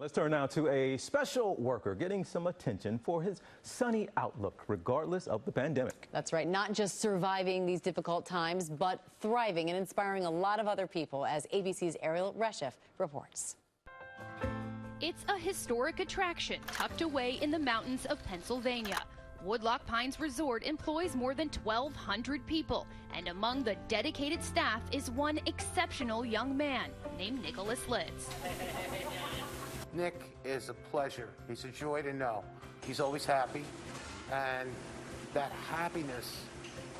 Let's turn now to a special worker getting some attention for his sunny outlook, regardless of the pandemic. That's right. Not just surviving these difficult times, but thriving and inspiring a lot of other people, as ABC's Ariel Reshef reports. It's a historic attraction tucked away in the mountains of Pennsylvania. Woodloch Resort employs more than 1,200 people, and among the dedicated staff is one exceptional young man named Nicholas Lids. Nick is a pleasure. He's a joy to know. He's always happy, and that happiness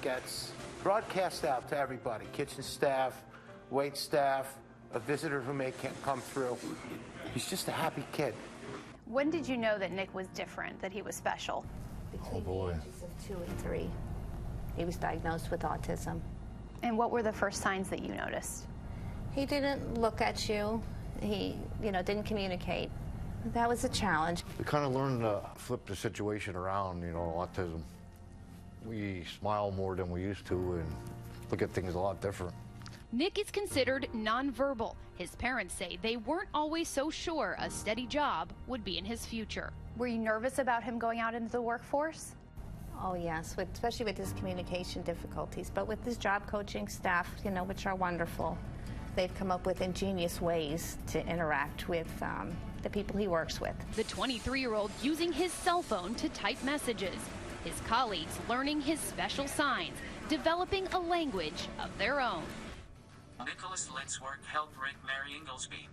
gets broadcast out to everybody. Kitchen staff, wait staff, a visitor who may can't come through. He's just a happy kid. When did you know that Nick was different, that he was special? Between the ages of 2 and 3. He was diagnosed with autism. And what were the first signs that you noticed? He didn't look at you. He, didn't communicate. That was a challenge. We kind of learned to flip the situation around, autism. We smile more than we used to and look at things a lot different. Nick is considered nonverbal. His parents say they weren't always so sure a steady job would be in his future. Were you nervous about him going out into the workforce? Oh, yes, especially with his communication difficulties. But with his job coaching staff, which are wonderful, they've come up with ingenious ways to interact with the people he works with. The 23-year-old using his cell phone to type messages. His colleagues learning his special signs, developing a language of their own. Nicholas Lids' work helped Rick marry Inglesby.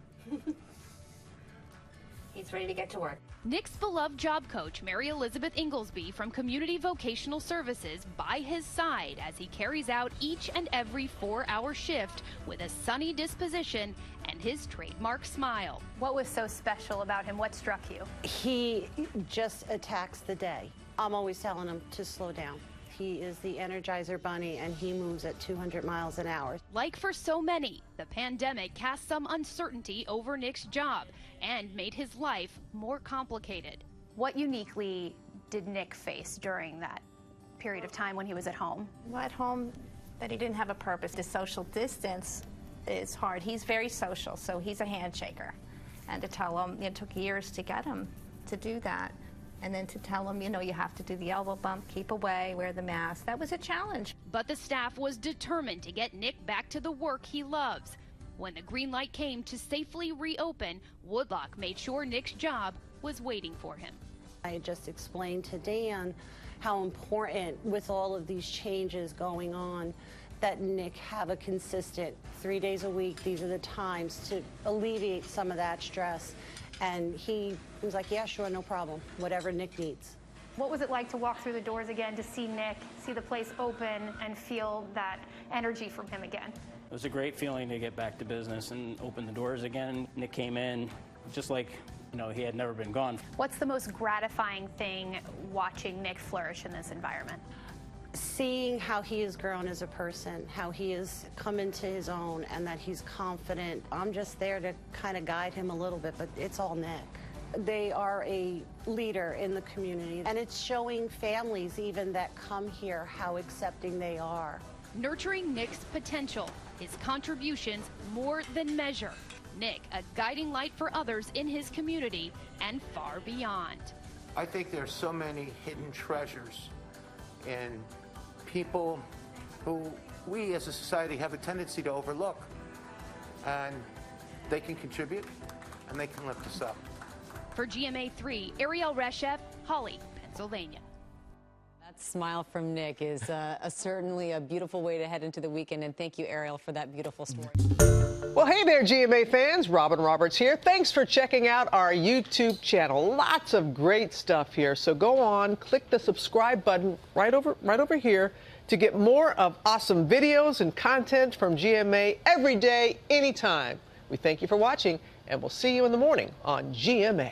He's ready to get to work. Nick's beloved job coach, Mary Elizabeth Inglesby from Community Vocational Services, by his side as he carries out each and every 4-hour shift with a sunny disposition and his trademark smile. What was so special about him? What struck you? He just attacks the day. I'm always telling him to slow down. He is the Energizer Bunny, and he moves at 200 miles an hour. Like for so many, the pandemic cast some uncertainty over Nick's job and made his life more complicated. What uniquely did Nick face during that period of time when he was at home? Well, at home, that he didn't have a purpose. The social distance is hard. He's very social, so he's a handshaker. And to tell him, it took years to get him to do that. And then to tell him, you have to do the elbow bump, keep away, wear the mask. That was a challenge. But the staff was determined to get Nick back to the work he loves. When the green light came to safely reopen, Woodloch made sure Nick's job was waiting for him. I just explained to Dan how important, with all of these changes going on, that Nick have a consistent 3 days a week. These are the times to alleviate some of that stress. And he was like, yeah, sure, no problem, whatever Nick needs. What was it like to walk through the doors again, to see Nick, see the place open, and feel that energy from him again? It was a great feeling to get back to business and open the doors again. Nick came in just like, he had never been gone. What's the most gratifying thing watching Nick flourish in this environment? Seeing how he has grown as a person, how he has come into his own, and that he's confident. I'm just there to kind of guide him a little bit, but it's all Nick. They are a leader in the community, and it's showing families even that come here how accepting they are. Nurturing Nick's potential, his contributions more than measure. Nick, a guiding light for others in his community and far beyond. I think there's so many hidden treasures in people who we as a society have a tendency to overlook. And they can contribute, and they can lift us up. For GMA3, Ariel Reshef, Holly, Pennsylvania. That smile from Nick is certainly a beautiful way to head into the weekend, and thank you, Ariel, for that beautiful story. Well, hey there, GMA fans. Robin Roberts here. Thanks for checking out our YouTube channel. Lots of great stuff here. So go on, click the subscribe button right over here to get more of awesome videos and content from GMA every day, anytime. We thank you for watching, and we'll see you in the morning on GMA.